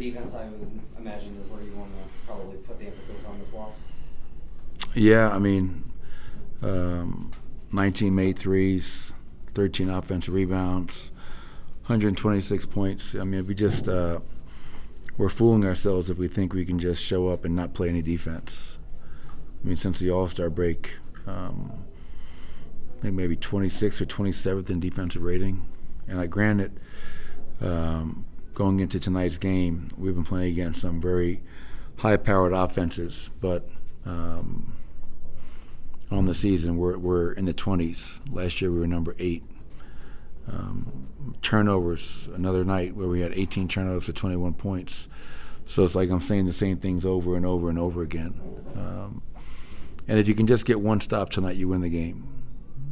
defense, I would imagine, is where you want to probably put the emphasis on this loss. Yeah, I mean, 19 made threes, 13 offensive rebounds, 126 points. I mean, we just we're fooling ourselves if we think we can just show up and not play any defense. I mean, since the All-Star break, I think maybe 26th or 27th in defensive rating. And granted, going into tonight's game, we've been playing against some very high-powered offenses, but on the season, we're in the 20s. Last year, we were number 8. Turnovers, another night where we had 18 turnovers for 21 points. So it's like I'm saying the same things over and over and over again. And if you can just get one stop tonight, you win the game.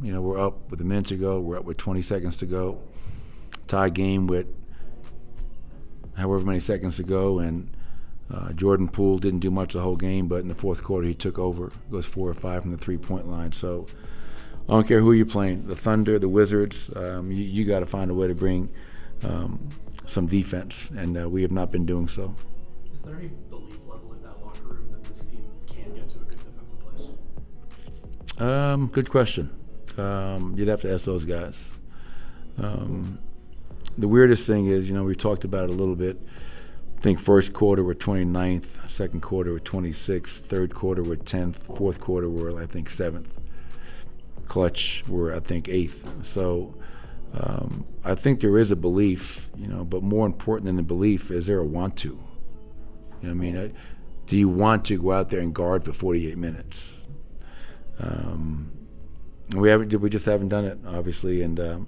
You know, we're up with a minute to go. We're up with 20 seconds to go. Tie game with however many seconds to go. And Jordan Poole didn't do much the whole game, but in the fourth quarter he took over. Goes 4 or 5 from the three-point line. So I don't care who you're playing, the Thunder, the Wizards, you got to find a way to bring some defense, and we have not been doing so. Is there any belief level in that locker room that this team can get to a good defensive place? Good question. You'd have to ask those guys. The weirdest thing is, you know, we talked about it a little bit. I think first quarter we're 29th, second quarter we're 26th, third quarter we're 10th, fourth quarter we're, I think, 7th. Clutch we're, I think, 8th. So I think there is a belief, you know, but more important than the belief, is there a want to? You know what I mean? Do you want to go out there and guard for 48 minutes? We just haven't done it, obviously, and you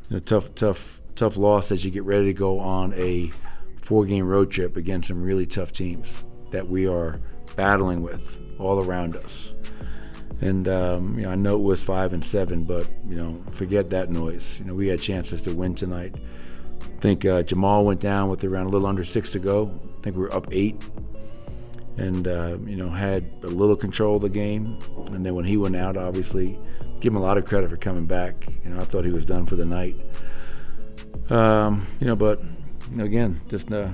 know, tough loss as you get ready to go on a 4-game road trip against some really tough teams that we are battling with all around us. And you know, I know it was 5 and 7, but you know, forget that noise. You know, we had chances to win tonight. I think Jamal went down with around a little under 6 to go. I think we were up 8, and you know, had a little control of the game. And then when he went out, obviously, give him a lot of credit for coming back. You know, I thought he was done for the night. You know, but you know, again, just not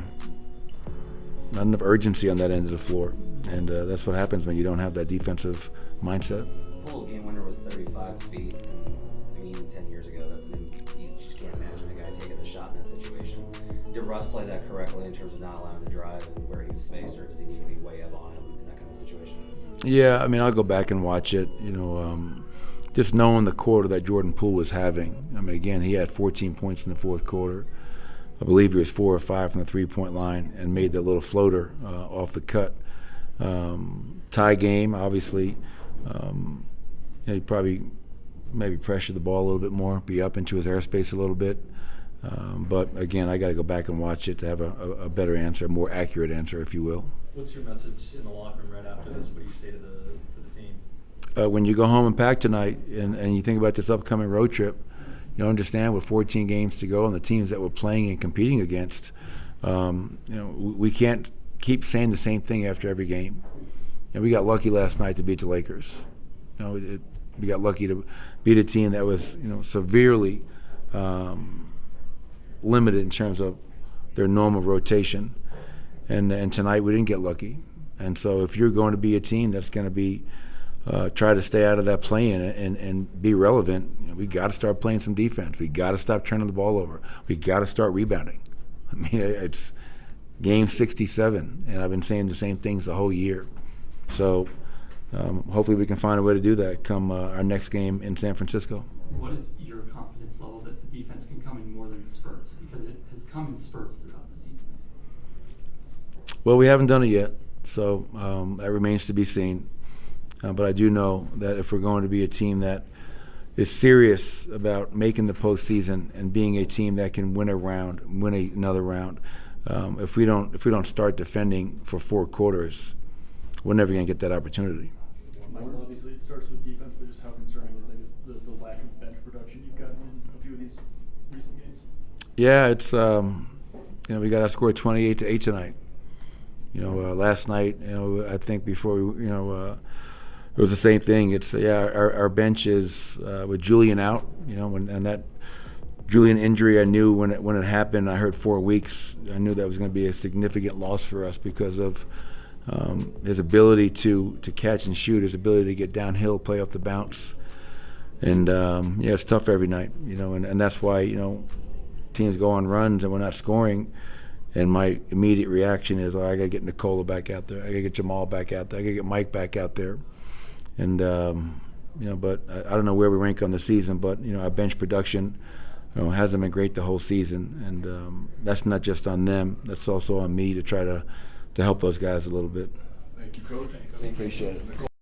enough urgency on that end of the floor, and that's what happens when you don't have that defensive mindset. Pool's game winner was 35 feet, and I mean, 10 years ago, you just can't imagine a guy taking the shot in that situation. Did Russ play that correctly in terms of not allowing the drive and where he was spaced, or does he need to be way up on him in that kind of situation? Yeah, I mean, I'll go back and watch it. You know, just knowing the quarter that Jordan Poole was having. I mean, again, he had 14 points in the fourth quarter. I believe he was 4 or 5 from the three-point line and made that little floater off the cut. Tie game, obviously. He probably maybe pressure the ball a little bit more, be up into his airspace a little bit. But again, I got to go back and watch it to have a better answer, a more accurate answer, if you will. What's your message in the locker room right after this? What do you say to the team? When you go home and pack tonight and you think about this upcoming road trip, you understand with 14 games to go and the teams that we're playing and competing against, you know, we can't keep saying the same thing after every game. You know, we got lucky last night to beat the Lakers. You know, we got lucky to beat a team that was, you know, severely limited in terms of their normal rotation. And tonight we didn't get lucky. And so if you're going to be a team that's going to be try to stay out of that play-in and be relevant, you know, we got to start playing some defense. We got to stop turning the ball over. We got to start rebounding. I mean, it's game 67, and I've been saying the same things the whole year. So hopefully we can find a way to do that come our next game in San Francisco. What is your confidence level that the defense can come in more than spurts? Because it has come in spurts throughout the season. Well, we haven't done it yet, so that remains to be seen. But I do know that if we're going to be a team that is serious about making the postseason and being a team that can win another round, if we don't start defending for 4 quarters, we're never going to get that opportunity. Michael, obviously it starts with defense, but just how concerning is, I guess, the lack of bench production you've gotten in a few of these recent games? Yeah, it's you know, we got to score 28-8 tonight. You know, last night, you know, I think before we, you know, it was the same thing. It's our bench is with Julian out, you know, and that Julian injury, I knew when it happened. I heard 4 weeks. I knew that was going to be a significant loss for us because of his ability to catch and shoot, his ability to get downhill, play off the bounce, and it's tough every night, and that's why teams go on runs and we're not scoring, and my immediate reaction is, I got to get Nikola back out there, I got to get Jamal back out there, I got to get Mike back out there, and but I don't know where we rank on the season, but our bench production hasn't been great the whole season, and that's not just on them, that's also on me to try to help those guys a little bit. Thank you, Coach. Appreciate it.